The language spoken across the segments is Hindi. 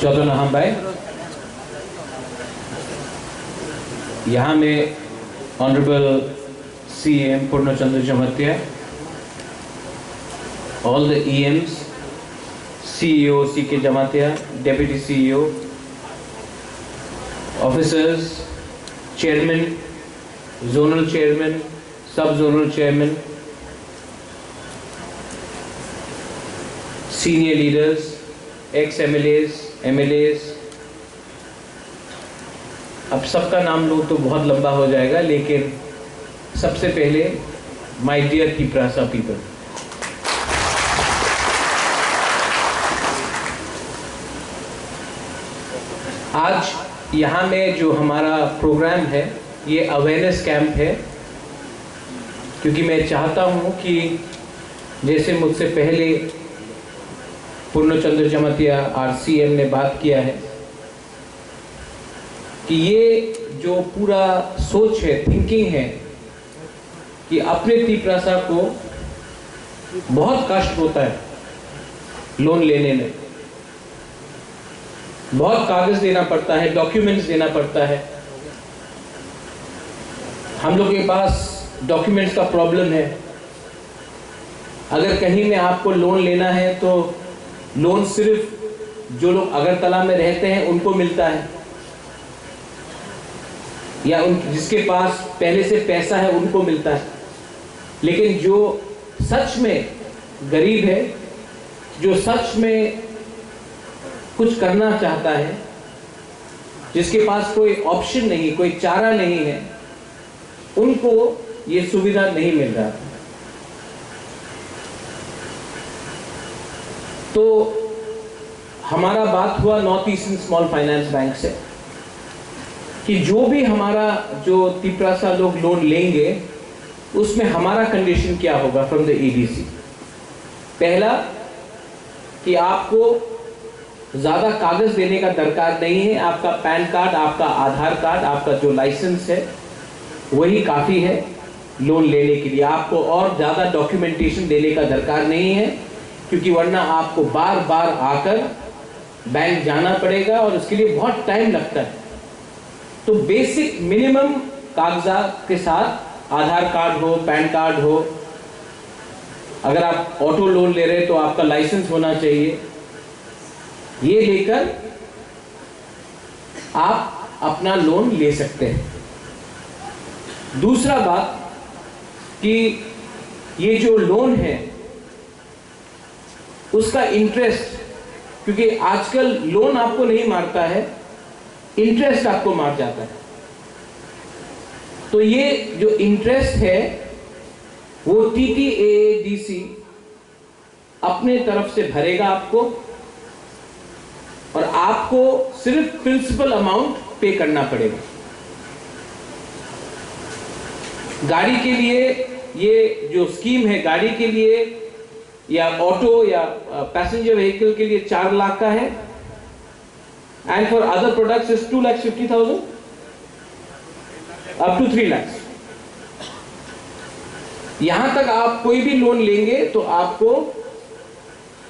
चौधरी नाहम भाई, यहाँ में honourable CM Purna Chandra Jamatia, all the EMs, CEO CK Jamatia, Deputy CEO, officers, Chairman, Zonal Chairman, Sub-Zonal Chairman, Senior Leaders, ex-MLAs, MLAs, अब सबका नाम लो तो बहुत लंबा हो जाएगा, लेकिन सबसे पहले माय डियर तिपरासा पीपल, आज यहाँ में जो हमारा प्रोग्राम है ये अवेयरनेस कैंप है, क्योंकि मैं चाहता हूँ कि जैसे मुझसे पहले पूर्णचंद्र जमातिया RCM ने बात किया है कि ये जो पूरा सोच है, थिंकिंग है कि अपने तिपरासा को बहुत कष्ट होता है लोन लेने में, बहुत कागज देना पड़ता है, डॉक्यूमेंट्स देना पड़ता है। हम लोग के पास डॉक्यूमेंट्स का प्रॉब्लम है। अगर कहीं में आपको लोन लेना है तो लोन सिर्फ जो लोग अगरतला में रहते हैं उनको मिलता है, या जिसके पास पहले से पैसा है उनको मिलता है। लेकिन जो सच में गरीब है, जो सच में कुछ करना चाहता है, जिसके पास कोई ऑप्शन नहीं, कोई चारा नहीं है, उनको ये सुविधा नहीं मिल रहा। तो हमारा बात हुआ north Eastern Small Finance bank से कि जो भी हमारा जो तिपरासा लोग लोन लेंगे उसमें हमारा कंडीशन क्या होगा फ्रॉम द EDC। पहला कि आपको ज्यादा कागज देने का दरकार नहीं है, आपका पैन कार्ड, आपका आधार कार्ड, आपका जो लाइसेंस है वही काफी है लोन लेने के लिए। आपको और ज्यादा डॉक्यूमेंटेशन देने का दरकार नहीं है, क्योंकि वरना आपको बार बार आकर बैंक जाना पड़ेगा और उसके लिए बहुत टाइम लगता है। तो बेसिक मिनिमम कागजात के साथ आधार कार्ड हो, पैन कार्ड हो, अगर आप ऑटो लोन ले रहे हैं तो आपका लाइसेंस होना चाहिए, ये लेकर आप अपना लोन ले सकते हैं। दूसरा बात कि ये जो लोन है उसका इंटरेस्ट, क्योंकि आजकल लोन आपको नहीं मारता है, इंटरेस्ट आपको मार जाता है। तो ये जो इंटरेस्ट है वो TTAADC अपने तरफ से भरेगा आपको, और आपको सिर्फ प्रिंसिपल अमाउंट पे करना पड़ेगा। गाड़ी के लिए ये जो स्कीम है, गाड़ी के लिए या ऑटो या पैसेंजर व्हीकल के लिए 4 लाख का है, and for other products is 2,50,000 up to 3 lakh. यहां तक आप कोई भी लोन लेंगे तो आपको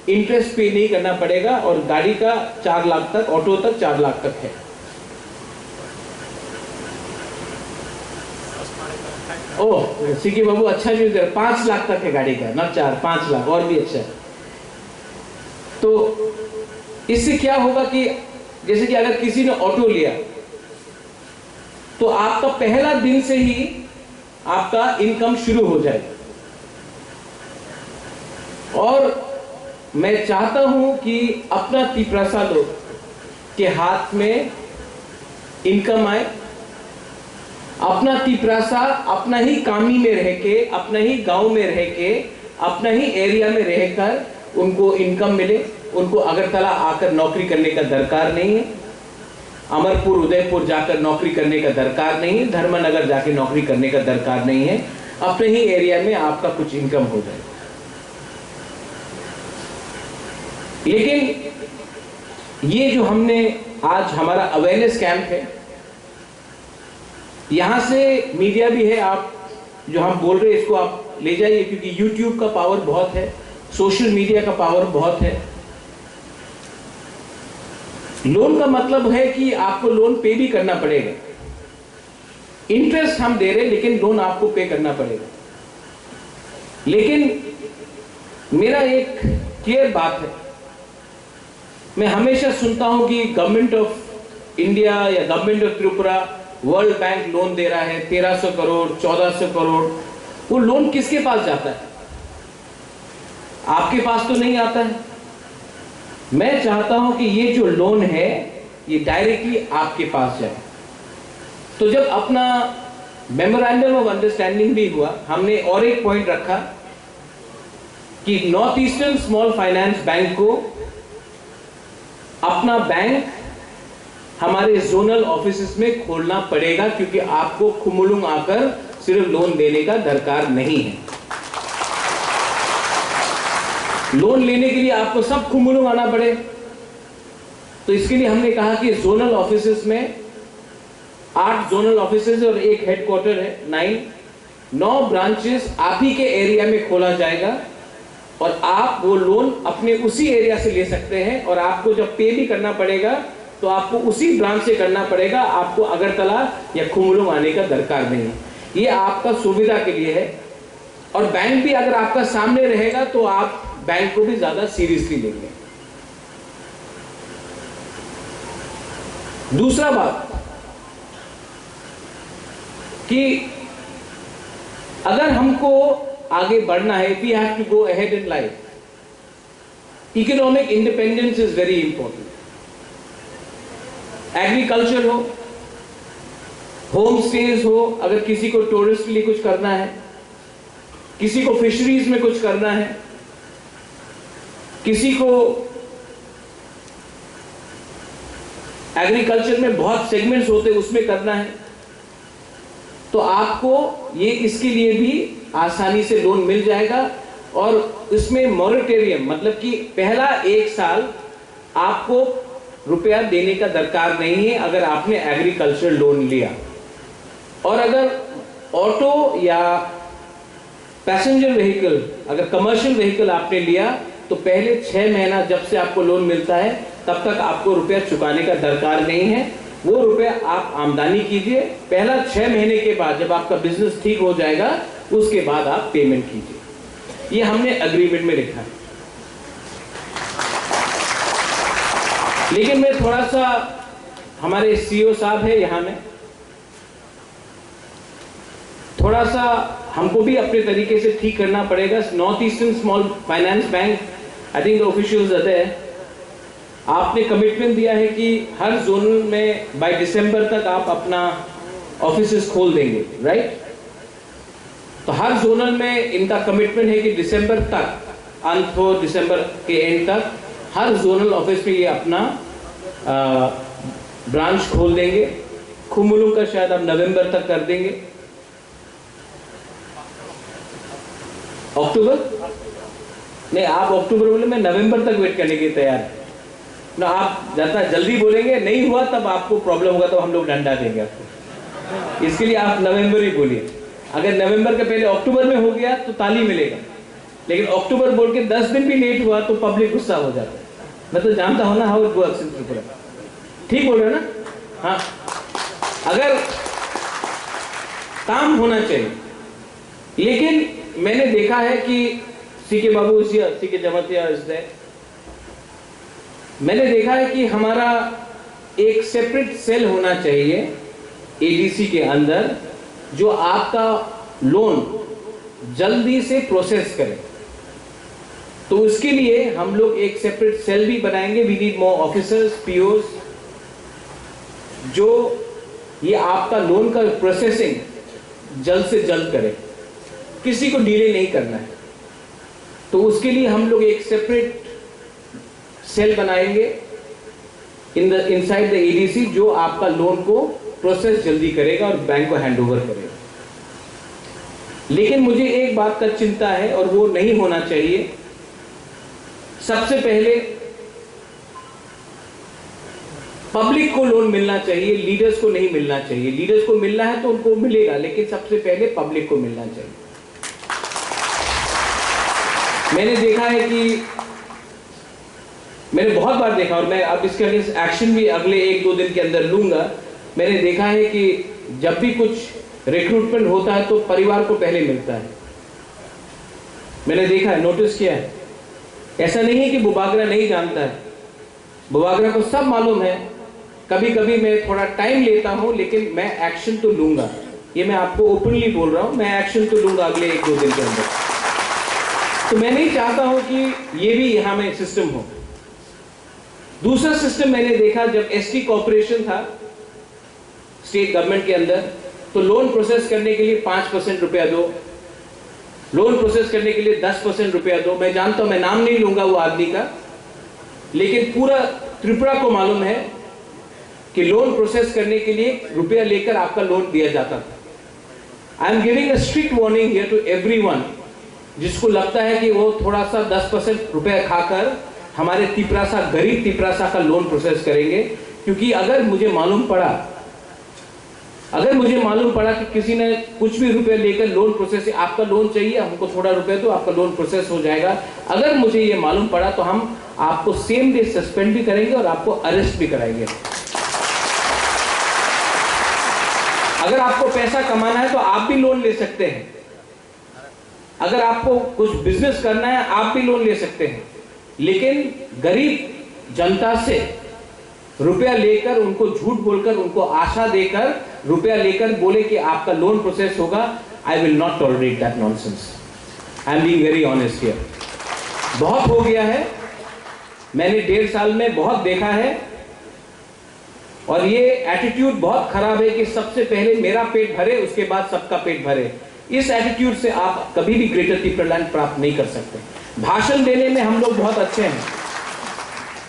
इंटरेस्ट पे नहीं करना पड़ेगा, और गाड़ी का 4 लाख तक, ऑटो तक 4 लाख तक है। ओह सीके बाबू, अच्छा न्यूज है, 5 लाख तक है गाड़ी का, ना 4, 5 लाख, और भी अच्छा है। तो इससे क्या होगा कि जैसे कि अगर किसी ने ऑटो लिया तो आपका पहला दिन से ही आपका इनकम शुरू हो जाएगा। और मैं चाहता हूं कि अपना तिपरासा लोग के हाथ में इनकम आए, अपना तिपरासा अपना ही कामी में रह के, अपना ही गांव में रह के, अपना ही एरिया में रहकर उनको इनकम मिले। उनको अगरतला आकर नौकरी करने का दरकार नहीं है, अमरपुर उदयपुर जाकर नौकरी करने का दरकार नहीं है, धर्मनगर जाकर नौकरी करने का दरकार नहीं है। अपने ही एरिया में आपका कुछ इनकम हो जाए। लेकिन ये जो हमने आज हमारा अवेयरनेस कैंप है, यहां से मीडिया भी है, आप जो हम बोल रहे हैं इसको आप ले जाइए, क्योंकि YouTube का पावर बहुत है, सोशल मीडिया का पावर बहुत है। लोन का मतलब है कि आपको लोन पे भी करना पड़ेगा। इंटरेस्ट हम दे रहे हैं लेकिन लोन आपको पे करना पड़ेगा। लेकिन मेरा एक क्लियर बात है, मैं हमेशा सुनता हूं कि गवर्नमेंट ऑफ इंडिया या government of Tripura world bank loan दे रहा है 1300 करोड़ 1400 करोड़। वो लोन किसके पास जाता है? आपके पास तो नहीं आता है। मैं चाहता हूं कि ये जो लोन है ये डायरेक्टली आपके पास जाए। तो जब अपना मेमोरेंडम ऑफ अंडरस्टैंडिंग भी हुआ, हमने और एक पॉइंट रखा कि north Eastern Small Finance bank को अपना बैंक हमारे जोनल ऑफिसेस में खोलना पड़ेगा, क्योंकि आपको खुमुलुंग आकर सिर्फ लोन देने का दरकार नहीं है। लोन लेने के लिए आपको सब खुमुलुंग आना पड़े। तो इसके लिए हमने कहा कि जोनल ऑफिसेस में 8 जोनल ऑफिसेस और एक हेडक्वार्टर है, 9 ब्रांचेस आप ही के एरिया में खोला जाएगा और आप वो लोन अपने उसी एरिया से ले सकते हैं। और आपको जब पे भी करना पड़ेगा तो आपको उसी ब्रांच से करना पड़ेगा, आपको अगरतला या खुमुलुंग आने का दरकार नहीं है। ये आपका सुविधा के लिए है। और बैंक भी अगर आपका सामने रहेगा तो आप बैंक को भी ज्यादा सीरियसली लेंगे। दूसरा बात कि अगर हमको आगे बढ़ना है, we have to go ahead in life, economic independence is very important. Agriculture हो, होम स्टेज हो, अगर किसी को टूरिस्ट के लिए कुछ करना है, किसी को फिशरीज में कुछ करना है, किसी को एग्रीकल्चर में बहुत सेगमेंट्स होते हैं उसमें करना है, तो आपको ये इसके लिए भी आसानी से लोन मिल जाएगा। और इसमें मॉरेटोरियम मतलब कि पहला 1 साल आपको रुपया देने का दरकार नहीं है अगर आपने एग्रीकल्चर लोन लिया। और अगर ऑटो या पैसेंजर व्हीकल, अगर कमर्शियल व्हीकल आपने लिया तो पहले 6 महीना जब से आपको लोन मिलता है तब तक आपको रुपया चुकाने का दरकार नहीं है। वो रुपया आप आमदनी कीजिए, पहला 6 महीने के बाद जब आपका बिजनेस ठीक हो जाएगा उसके बाद आप पेमेंट कीजिए। ये हमने एग्रीमेंट में लिखा है। लेकिन मैं थोड़ा सा, हमारे सीईओ साहब है यहाँ में, थोड़ा सा हमको भी अपने तरीके से ठीक करना पड़ेगा। North Eastern Small Finance Bank, I think the officials are there, आपने कमिटमेंट दिया है कि हर जोन में बाय दिसंबर तक आप अपना ऑफिसेस खोल देंगे, राइट? तो हर जोनल में इनका कमिटमेंट है कि दिसंबर तक, अंत हो दिसंबर के एंड तक, हर जोनल ऑफिस में ये अपना ब्रांच खोल देंगे। खुमुलुंग का शायद आप नवंबर तक कर देंगे, अक्टूबर नहीं, आप अक्टूबर बोले, मैं नवंबर तक वेट करने के लिए तैयार है ना। आप ज्यादा जल्दी बोलेंगे नहीं हुआ तब आपको प्रॉब्लम होगा, तो हम लोग डंडा देंगे आपको। इसके लिए आप नवंबर ही बोलिए। अगर नवंबर के पहले अक्टूबर में हो गया तो ताली मिलेगा, लेकिन अक्टूबर बोल के 10 दिन भी लेट हुआ तो पब्लिक गुस्सा हो जाता है। मैं तो जानता हूं ना how it works in Tripura. ठीक बोल रहे हो ना? हाँ, अगर काम होना चाहिए। लेकिन मैंने देखा है कि सीके बाबू, सीके जमातिया, मैंने देखा है कि हमारा एक सेपरेट सेल होना चाहिए एडीसी के अंदर, जो आपका लोन जल्दी से प्रोसेस करे। तो उसके लिए हम लोग एक सेपरेट सेल भी बनाएंगे। We need more officers, POs, जो ये आपका लोन का प्रोसेसिंग जल्द से जल्द करे, किसी को डिले नहीं करना है। तो उसके लिए हम लोग एक सेपरेट सेल बनाएंगे इनसाइड द एडीसी, जो आपका लोन को प्रोसेस जल्दी करेगा और बैंक को हैंडओवर करेगा। लेकिन मुझे एक बात का चिंता है और वो नहीं होना चाहिए। सबसे पहले पब्लिक को लोन मिलना चाहिए, लीडर्स को नहीं मिलना चाहिए। लीडर्स को मिलना है तो उनको मिलेगा, लेकिन सबसे पहले पब्लिक को मिलना चाहिए। मैंने देखा है कि मैंने बहुत बार देखा, और मैं अब इसके अगेंस्ट एक्शन भी अगले 1-2 दिन के अंदर लूंगा। मैंने देखा है कि जब भी कुछ रिक्रूटमेंट होता है तो परिवार को पहले मिलता है। मैंने देखा है, नोटिस किया है। ऐसा नहीं है कि बुबागरा नहीं जानता है, बुबागरा को सब मालूम है। कभी कभी मैं थोड़ा टाइम लेता हूं, लेकिन मैं एक्शन तो लूंगा। ये मैं आपको ओपनली बोल रहा हूं, मैं एक्शन तो लूंगा अगले 1-2 दिन के अंदर। तो मैं नहीं चाहता हूं कि ये भी यहां में सिस्टम हो। दूसरा सिस्टम मैंने देखा, जब एसटी कॉर्पोरेशन था स्टेट गवर्नमेंट के अंदर, तो लोन प्रोसेस करने के लिए 5% रुपया दो, लोन प्रोसेस करने के लिए 10% रुपया दो। मैं जानता हूं, मैं नाम नहीं लूंगा वो आदमी का, लेकिन पूरा त्रिपुरा को मालूम है कि लोन प्रोसेस करने के लिए रुपया लेकर आपका लोन दिया जाता था। I am giving a strict warning here to everyone, जिसको लगता है कि वो थोड़ा सा 10% रुपया खाकर हमारे तिपरासा, गरीब तिपरासा का लोन प्रोसेस करेंगे। क्योंकि अगर मुझे मालूम पड़ा कि किसी ने कुछ भी रुपए लेकर लोन प्रोसेस, आपका लोन चाहिए, हमको थोड़ा रुपए दो, आपका लोन प्रोसेस हो जाएगा, अगर मुझे ये मालूम पड़ा तो हम आपको सेम डे सस्पेंड भी करेंगे और आपको अरेस्ट भी कराएंगे। अगर आपको पैसा कमाना है तो आप भी लोन ले सकते हैं। अगर आपको कुछ बिजनेस करना है आप भी लोन ले सकते हैं, लेकिन गरीब जनता से रुपया लेकर, उनको झूठ बोलकर, उनको आशा देकर रुपया लेकर बोले कि आपका लोन प्रोसेस होगा, I will not tolerate that nonsense. I am being very honest here. बहुत हो गया है, मैंने 1.5 साल में बहुत देखा है, और ये एटीट्यूड बहुत खराब है कि सबसे पहले मेरा पेट भरे, उसके बाद सबका पेट भरे। इस एटीट्यूड से आप कभी भी ग्रेटर तिपरालैंड प्राप्त नहीं कर सकते। भाषण देने में हम लोग बहुत अच्छे हैं,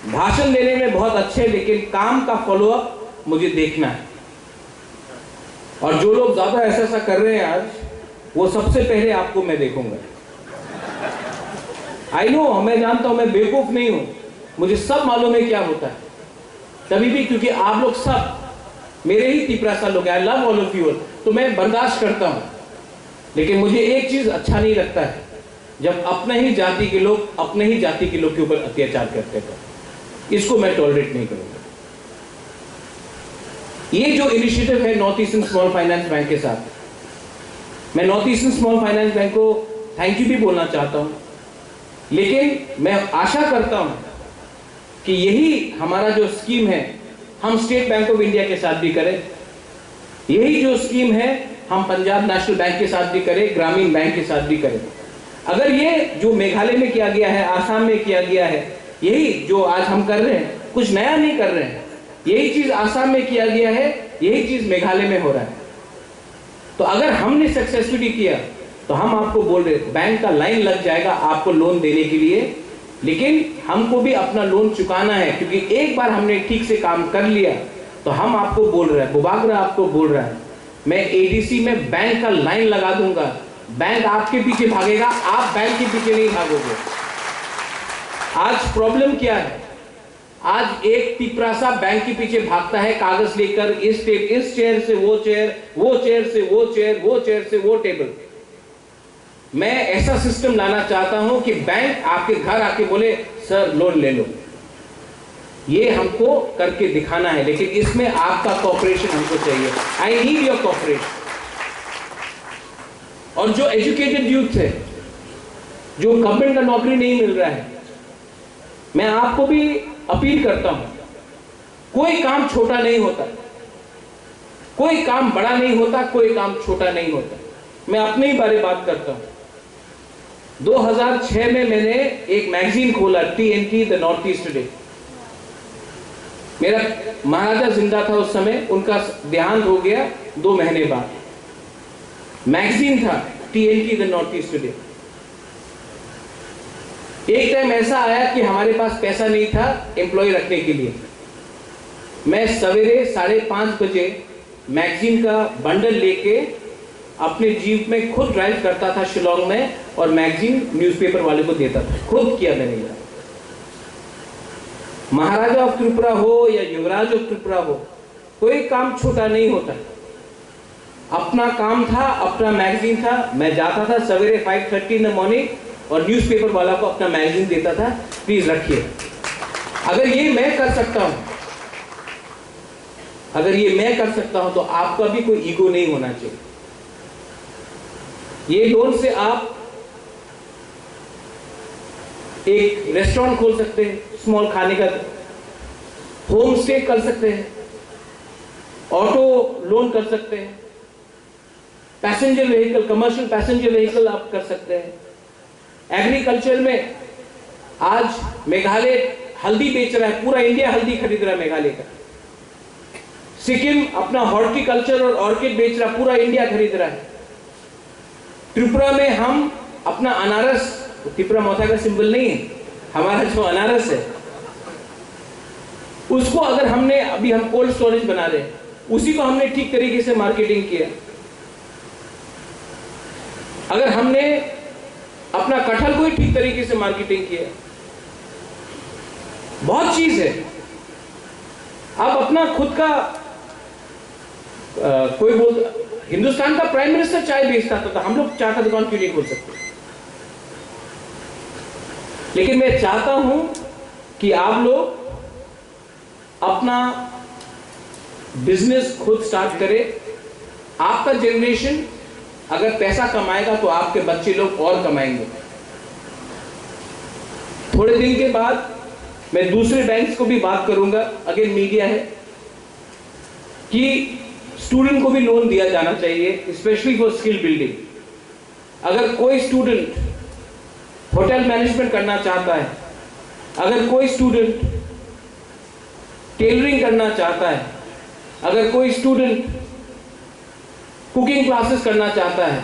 भाषण देने में बहुत अच्छे, लेकिन काम का फॉलोअप मुझे देखना है। और जो लोग ज्यादा ऐसा कर रहे हैं आज, वो सबसे पहले आपको मैं देखूंगा। आई नो, मैं जानता हूं, मैं बेवकूफ नहीं हूं, मुझे सब मालूम है क्या होता है। तभी भी क्योंकि आप लोग सब मेरे ही तिपरासा लोग हैं, I love all of you, तो मैं बर्दाश्त करता हूं। लेकिन मुझे एक चीज अच्छा नहीं लगता है, जब अपने ही जाति के लोग के ऊपर अत्याचार करते हैं, इसको मैं टॉलरेट नहीं करूंगा। ये जो इनिशिएटिव है north Eastern Small Finance bank के साथ, मैं north Eastern Small Finance bank को थैंक यू भी बोलना चाहता हूं, लेकिन मैं आशा करता हूं कि यही हमारा जो स्कीम है हम स्टेट बैंक ऑफ इंडिया के साथ भी करें, यही जो स्कीम है हम पंजाब नेशनल बैंक के साथ भी करें, ग्रामीण बैंक के साथ भी करें। अगर ये जो मेघालय में किया गया है, आसाम में किया गया है, यही जो आज हम कर रहे हैं, कुछ नया नहीं कर रहे हैं, यही चीज आसाम में किया गया है, यही चीज मेघालय में हो रहा है। तो अगर हमने सक्सेसफुली किया तो हम आपको बोल रहे, बैंक का लाइन लग जाएगा आपको लोन देने के लिए, लेकिन हमको भी अपना लोन चुकाना है। क्योंकि एक बार हमने ठीक से काम कर लिया तो हम आपको बोल रहे हैं, बुबागरा आपको बोल रहा है, मैं एडीसी में बैंक का लाइन लगा दूंगा, बैंक आपके पीछे भागेगा, आप बैंक के पीछे नहीं भागोगे। आज प्रॉब्लम क्या है, आज एक तिपरासा बैंक के पीछे भागता है कागज लेकर, इस चेयर से वो चेयर, वो चेयर से वो चेयर, वो चेयर से वो टेबल। मैं ऐसा सिस्टम लाना चाहता हूं कि बैंक आपके घर आके बोले सर लोन ले लो। ये हमको करके दिखाना है, लेकिन इसमें आपका कोऑपरेशन हमको चाहिए। I need your cooperation. और जो एजुकेटेड यूथ है, जो गवर्नमेंट का नौकरी नहीं मिल रहा है, मैं आपको भी अपील करता हूं, कोई काम छोटा नहीं होता, कोई काम बड़ा नहीं होता, कोई काम छोटा नहीं होता। मैं अपने ही बारे बात करता हूं। 2006 में मैंने एक मैगजीन खोला, TNT the north east today. मेरा महाराजा जिंदा था उस समय, उनका देहांत हो गया 2 महीने बाद। मैगजीन था TNT the north east today. एक टाइम ऐसा आया कि हमारे पास पैसा नहीं था एम्प्लॉय रखने के लिए। मैं सवेरे 5:30 बजे मैगजीन का बंडल लेके अपने जीप में खुद ड्राइव करता था शिलोंग में, और मैगजीन न्यूज़पेपर वाले को देता था। खुद किया मैंने ये। महाराजा ऑफ त्रिपुरा हो या युवराज ऑफ त्रिपुरा हो, कोई काम छोटा नहीं होता। अपना काम था, अपना मैगजीन था, मैं जाता था सवेरे 5:30 इन द मॉर्निंग और न्यूज़पेपर वाला को अपना मैगजीन देता था, प्लीज रखिए। अगर ये मैं कर सकता हूं, अगर ये मैं कर सकता हूं तो आपका भी कोई ईगो नहीं होना चाहिए। ये लोन से आप एक रेस्टोरेंट खोल सकते हैं, स्मॉल खाने का, होम स्टे कर सकते हैं, ऑटो लोन कर सकते हैं, passenger vehicle, commercial passenger vehicle आप कर सकते हैं। एग्रीकल्चर में आज मेघालय हल्दी बेच रहा है, पूरा इंडिया हल्दी खरीद रहा है मेघालय का। सिक्किम अपना हॉर्टिकल्चर और ऑर्किड बेच रहा है, पूरा इंडिया खरीद रहा है। त्रिपुरा में हम अपना अनारस, त्रिपुरा मौसा का सिंबल नहीं है, हमारा जो अनारस है उसको अगर हमने, अभी हम कोल्ड स्टोरेज बना रहे हैं, उसी को हमने ठीक तरीके से मार्केटिंग किया। अगर हमने अपना कटहल को ही ठीक तरीके से मार्केटिंग किया, बहुत चीज है। आप अपना खुद का कोई बोल, हिंदुस्तान का प्राइम मिनिस्टर चाय बेचता था, हम लोग चाय का दुकान क्यों नहीं खोल सकते? लेकिन मैं चाहता हूं कि आप लोग अपना बिजनेस खुद स्टार्ट करें। आपका जनरेशन अगर पैसा कमाएगा तो आपके बच्चे लोग और कमाएंगे। थोड़े दिन के बाद मैं दूसरे बैंक्स को भी बात करूंगा, अगेन मीडिया है, कि स्टूडेंट को भी लोन दिया जाना चाहिए, स्पेशली फॉर स्किल बिल्डिंग। अगर कोई स्टूडेंट होटल मैनेजमेंट करना चाहता है, अगर कोई स्टूडेंट टेलरिंग करना चाहता है, अगर कोई स्टूडेंट कुकिंग क्लासेस करना चाहता है,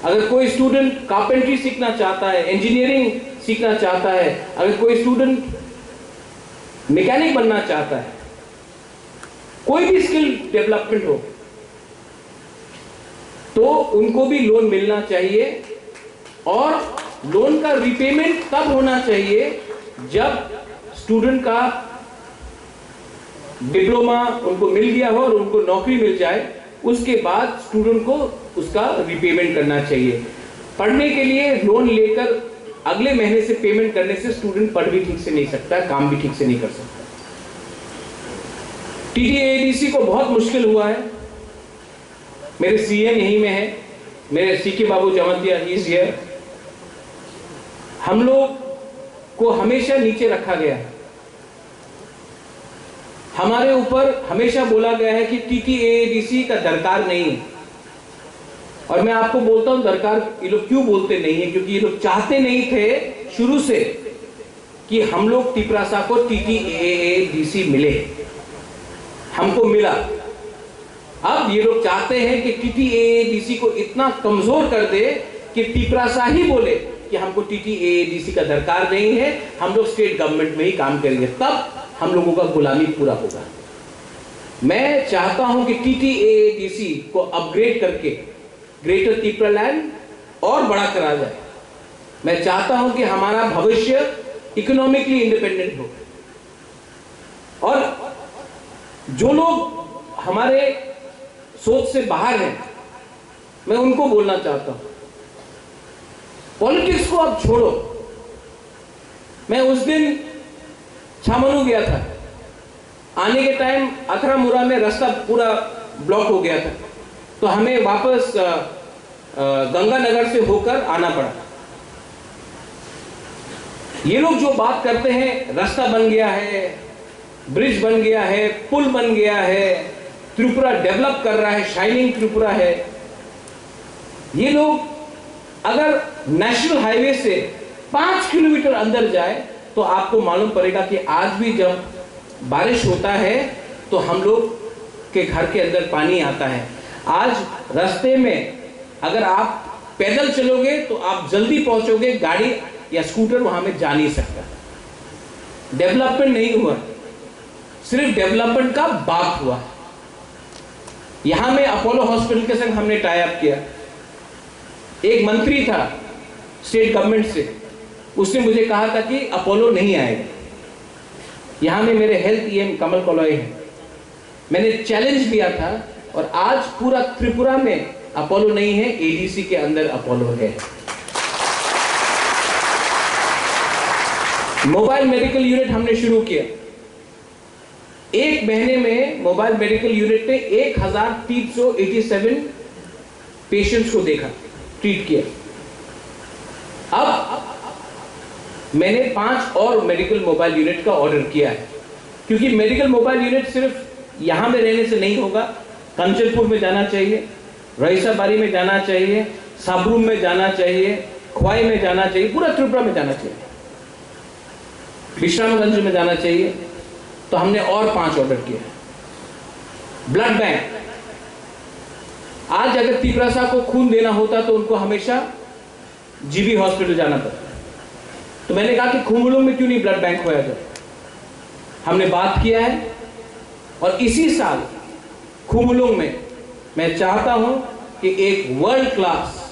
अगर कोई स्टूडेंट कारपेंट्री सीखना चाहता है, इंजीनियरिंग सीखना चाहता है, अगर कोई स्टूडेंट मैकेनिक बनना चाहता है, कोई भी स्किल डेवलपमेंट हो, तो उनको भी लोन मिलना चाहिए। और लोन का रिपेमेंट तब होना चाहिए जब स्टूडेंट का डिप्लोमा उनको मिल गया हो और उनको नौकरी मिल जाए, उसके बाद स्टूडेंट को उसका रिपेमेंट करना चाहिए। पढ़ने के लिए लोन लेकर अगले महीने से पेमेंट करने से स्टूडेंट पढ़ भी ठीक से नहीं सकता, काम भी ठीक से नहीं कर सकता। TTADC को बहुत मुश्किल हुआ है। मेरे CM यहीं में है, मेरे CK Babu जमतिया, he is here. हम लोग को हमेशा नीचे रखा गया है, हमारे ऊपर हमेशा बोला गया है कि TTADC का दरकार नहीं है। और मैं आपको बोलता हूं दरकार ये लोग क्यों बोलते नहीं है, क्योंकि ये लोग चाहते नहीं थे शुरू से कि हम लोग तिपरासा को TTADC मिले, हमको मिला। अब ये लोग चाहते हैं कि TTADC को इतना कमजोर कर दे कि तिपरासा ही बोले कि हमको TTADC का दरकार नहीं है, हम लोग स्टेट गवर्नमेंट में ही काम करेंगे, तब हम लोगों का गुलामी पूरा होगा। मैं चाहता हूं कि TTADC को अपग्रेड करके ग्रेटर त्रिपुरा लैंड और बड़ा करा जाए। मैं चाहता हूं कि हमारा भविष्य इकोनॉमिकली इंडिपेंडेंट हो। और जो लोग हमारे सोच से बाहर हैं, मैं उनको बोलना चाहता हूं, पॉलिटिक्स को अब छोड़ो। मैं उस दिन छामनू गया था, आने के टाइम अथरामुरा में रास्ता पूरा ब्लॉक हो गया था, तो हमें वापस गंगानगर से होकर आना पड़ा। ये लोग जो बात करते हैं, रास्ता बन गया है, ब्रिज बन गया है, पुल बन गया है, त्रिपुरा डेवलप कर रहा है, शाइनिंग त्रिपुरा है, ये लोग अगर नेशनल हाईवे से 5 किलोमीटर अंदर जाए तो आपको मालूम पड़ेगा कि आज भी जब बारिश होता है तो हम लोग के घर के अंदर पानी आता है। आज रास्ते में अगर आप पैदल चलोगे तो आप जल्दी पहुंचोगे, गाड़ी या स्कूटर वहां में जा नहीं सकता। डेवलपमेंट नहीं हुआ, सिर्फ डेवलपमेंट का बात हुआ। यहां में अपोलो हॉस्पिटल के संग हमने टाई अप किया। एक मंत्री था स्टेट गवर्नमेंट से, उसने मुझे कहा था कि अपोलो नहीं आएगा। यहाँ में मेरे हेल्थ ईएम कमल कलॉय है। मैंने चैलेंज दिया था और आज पूरा त्रिपुरा में अपोलो नहीं है, एडीसी के अंदर अपोलो है। मोबाइल मेडिकल यूनिट हमने शुरू किया। एक महीने में मोबाइल मेडिकल यूनिट ने 1387 पेशेंट्स को देखा, ट्रीट किया। अब मैंने 5 और मेडिकल मोबाइल यूनिट का ऑर्डर किया है, क्योंकि मेडिकल मोबाइल यूनिट सिर्फ यहां में रहने से नहीं होगा, कंचनपुर में जाना चाहिए, रईसाबाड़ी में जाना चाहिए, साबरूम में जाना चाहिए, ख्वाई में जाना चाहिए, पूरा त्रिपुरा में जाना चाहिए, विश्रामगंज में जाना चाहिए। तो हमने और 5 ऑर्डर किए। ब्लड बैंक, आज अगर तिपरासा को खून देना होता तो उनको हमेशा जीबी हॉस्पिटल जाना पड़ता। तो मैंने कहा कि खुमुलुंग में क्यों नहीं ब्लड बैंक खोया जाए। हमने बात किया है और इसी साल खुमुलुंग में मैं चाहता हूं कि एक वर्ल्ड क्लास,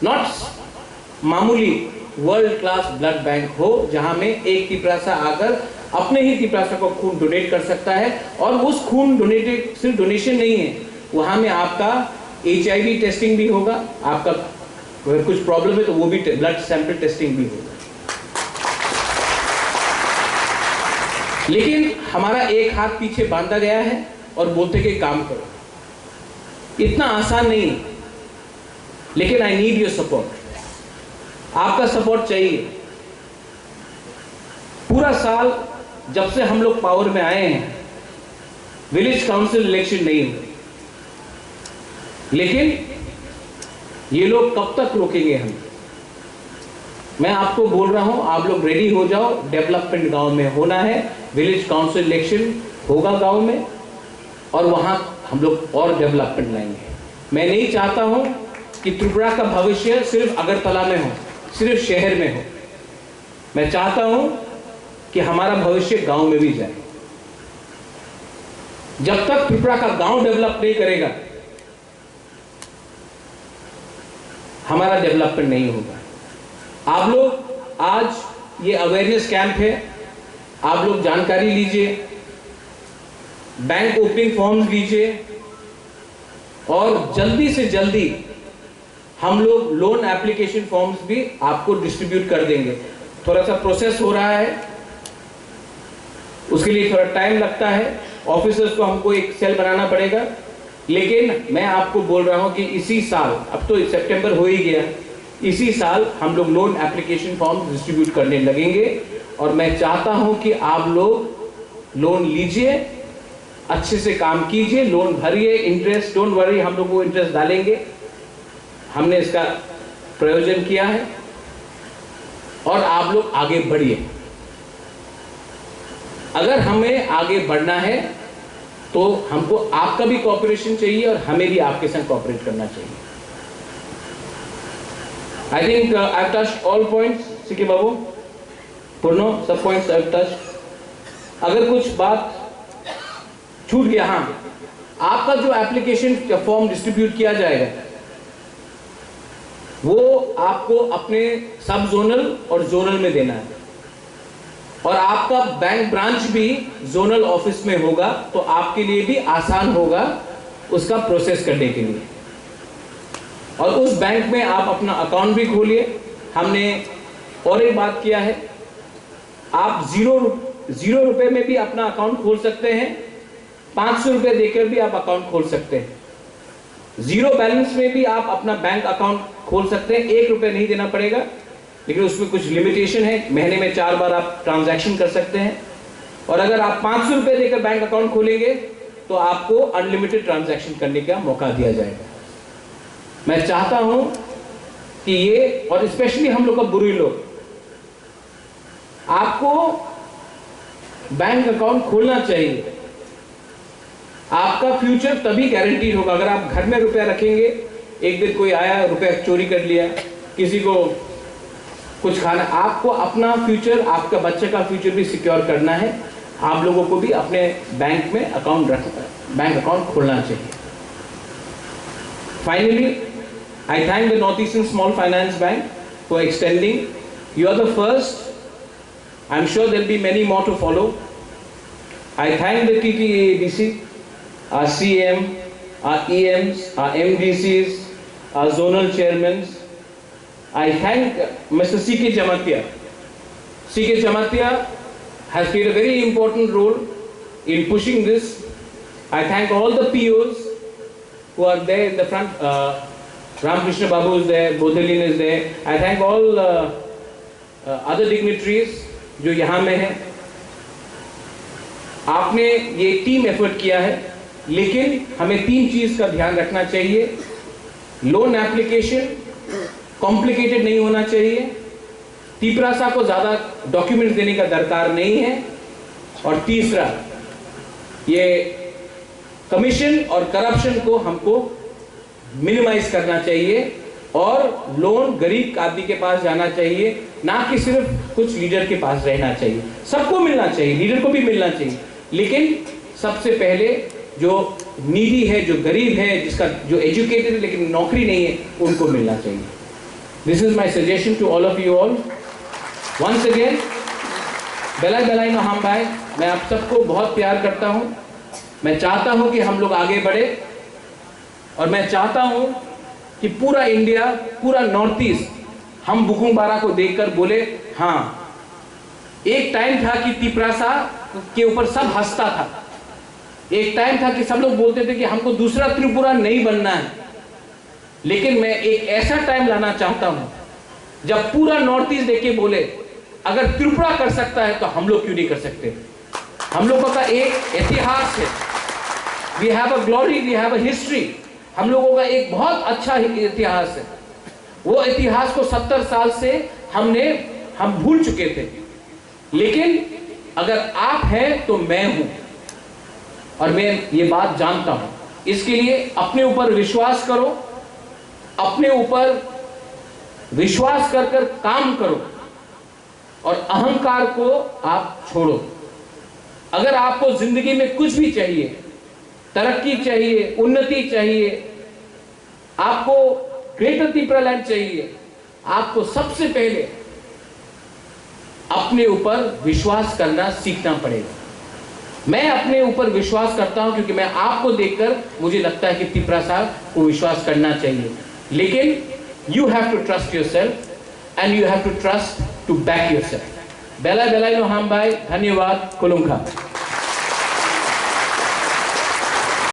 नॉट मामूली, वर्ल्ड क्लास ब्लड बैंक हो, जहां में एक तिपरासा आकर अपने ही तिपरासा को खून डोनेट कर सकता है। और उस खून डोनेटेड सिर्फ डोनेशन नहीं है, वहां में आपका HIV टेस्टिंग भी होगा, आपका अगर कुछ प्रॉब्लम है तो वो भी ब्लड सैंपल टेस्टिंग भी होगा। लेकिन हमारा एक हाथ पीछे बांधा गया है और बोलते कि काम करो। इतना आसान नहीं है, लेकिन आई नीड योर सपोर्ट। आपका सपोर्ट चाहिए। पूरा साल जब से हम लोग पावर में आए हैं, विलेज काउंसिल इलेक्शन नहीं हुए, लेकिन ये लोग कब तक रोकेंगे हम? मैं आपको बोल रहा हूं, आप लोग रेडी हो जाओ। डेवलपमेंट गांव में होना है, विलेज काउंसिल इलेक्शन होगा गांव में, और वहां हम लोग और डेवलपमेंट लाएंगे। मैं नहीं चाहता हूं कि त्रिपुरा का भविष्य सिर्फ अगरतला में हो, सिर्फ शहर में हो। मैं चाहता हूं कि हमारा भविष्य गांव में भी जाए। जब तक त्रिपुरा का गांव डेवलप नहीं करेगा, हमारा डेवलपमेंट नहीं होगा। आप लोग आज ये अवेयरनेस कैंप है, आप लोग जानकारी लीजिए, बैंक ओपनिंग फॉर्म्स लीजिए, और जल्दी से जल्दी हम लोग लोन एप्लीकेशन फॉर्म्स भी आपको डिस्ट्रीब्यूट कर देंगे। थोड़ा सा प्रोसेस हो रहा है, उसके लिए थोड़ा टाइम लगता है, ऑफिसर्स को हमको एक सेल बनाना पड़ेगा। लेकिन मैं आपको बोल रहा हूं कि इसी साल, अब तो सितंबर हो ही गया, इसी साल हम लोग लोन एप्लीकेशन फॉर्म डिस्ट्रीब्यूट करने लगेंगे। और मैं चाहता हूं कि आप लोग लोन लीजिए, अच्छे से काम कीजिए, लोन भरिए, इंटरेस्ट डोंट वरी, हम लोग वो इंटरेस्ट डालेंगे। हमने इसका प्रयोजन किया है, और आप लोग आगे बढ़िए। अगर हमें आगे बढ़ना है तो हमको आपका भी कोऑपरेशन चाहिए और हमें भी आपके संग कोऑपरेट करना चाहिए। I think I have touched all points. CK Babu, Purno, सब पॉइंट्स आई हैव टच्ड। अगर कुछ बात छूट गया, हाँ, आपका जो एप्लीकेशन फॉर्म डिस्ट्रीब्यूट किया जाएगा वो आपको अपने सब जोनल और जोनल में देना है, और आपका बैंक ब्रांच भी जोनल ऑफिस में होगा, तो आपके लिए भी आसान होगा उसका प्रोसेस करने के लिए। और उस बैंक में आप अपना अकाउंट भी खोलिए। हमने और एक बात किया है, आप जीरो रुपए में भी अपना अकाउंट खोल सकते हैं, 500 रुपए देकर भी आप अकाउंट खोल सकते हैं, जीरो बैलेंस में भी आप अपना बैंक अकाउंट खोल सकते हैं। 1 रुपए नहीं देना पड़ेगा, लेकिन उसमें कुछ लिमिटेशन है। महीने में 4 बार आप ट्रांजैक्शन कर सकते हैं, और अगर आप 500 रुपए देकर बैंक अकाउंट खोलेंगे तो आपको अनलिमिटेड ट्रांजैक्शन करने का मौका दिया जाएगा। मैं चाहता हूं कि ये, और स्पेशली हम लोग का बुरी लोग, आपको बैंक अकाउंट खोलना चाहिए। आपका फ्यूचर तभी गारंटीड होगा अगर आप घर में रुपया रखेंगे, एक दिन कोई आया, रुपया चोरी कर लिया, किसी को कुछ खाना, आपको अपना फ्यूचर, आपका बच्चे का फ्यूचर भी सिक्योर करना है। आप लोगों को भी अपने बैंक में बैंक अकाउंट खोलना चाहिए। Finally, I thank the North Eastern Small Finance Bank for extending. You are the first I'm sure there'll be many more to follow. I thank the TTADC, our CM, our EMs, our MDCs, our zonal chairmen. I thank Mr. C.K. Jamatia. C.K. Jamatia has played a very important role in pushing this. I thank all the POs who are there in the front. Ramakrishna Babu is there, Bodhelin is there. I thank all other dignitaries जो यहाँ में हैं. आपने ये टीम एफर्ट किया है, लेकिन हमें 3 चीज का ध्यान रखना चाहिए. लोन एप्लीकेशन कॉम्प्लिकेटेड नहीं होना चाहिए, तीपरासा को ज्यादा डॉक्यूमेंट देने का दरकार नहीं है, और तीसरा ये कमीशन और करप्शन को हमको मिनिमाइज करना चाहिए, और लोन गरीब आदमी के पास जाना चाहिए, ना कि सिर्फ कुछ लीडर के पास रहना चाहिए. सबको मिलना चाहिए, लीडर को भी मिलना चाहिए, लेकिन सबसे पहले जो नीडी है, जो गरीब है, जिसका जो एजुकेटेड है लेकिन नौकरी नहीं है, उनको मिलना चाहिए. This is my suggestion to all of you all. Once again बेलाई बेलाई नो हम भाई, मैं आप सबको बहुत प्यार करता हूं. मैं चाहता हूं कि हम लोग आगे बढ़े, और मैं चाहता हूं कि पूरा इंडिया, पूरा नॉर्थ ईस्ट हम बुकुंग बारा को देखकर बोले, हाँ एक टाइम था कि तीपरासा के ऊपर सब हंसता था. एक टाइम था कि सब लोग बोलते थे कि हमको दूसरा त्रिपुरा नहीं बनना है. लेकिन मैं एक ऐसा टाइम लाना चाहता हूं जब पूरा नॉर्थ ईस्ट देख के बोले, अगर त्रिपुरा कर सकता है तो हम लोग क्यों नहीं कर सकते. हम लोगों का एक इतिहास है, we have a glory, we have a history. हम लोगों का एक बहुत अच्छा इतिहास है. वो इतिहास को 70 साल से हम भूल चुके थे. लेकिन अगर आप हैं तो मैं हूं, और मैं ये बात जानता हूं. इसके लिए अपने ऊपर विश्वास करो, अपने ऊपर विश्वास कर कर काम करो, और अहंकार को आप छोड़ो. अगर आपको जिंदगी में कुछ भी चाहिए, तरक्की चाहिए, उन्नति चाहिए, आपको ग्रेटर त्रिपुरा लैंड चाहिए, आपको सबसे पहले अपने ऊपर विश्वास करना सीखना पड़ेगा. मैं अपने ऊपर विश्वास करता हूं क्योंकि मैं आपको देखकर मुझे लगता है कि त्रिपुरा को विश्वास करना चाहिए. लेकिन you have to trust yourself, and you have to trust to back yourself. बेला बेला नो हम भाई, धन्यवाद. कुलुंखा.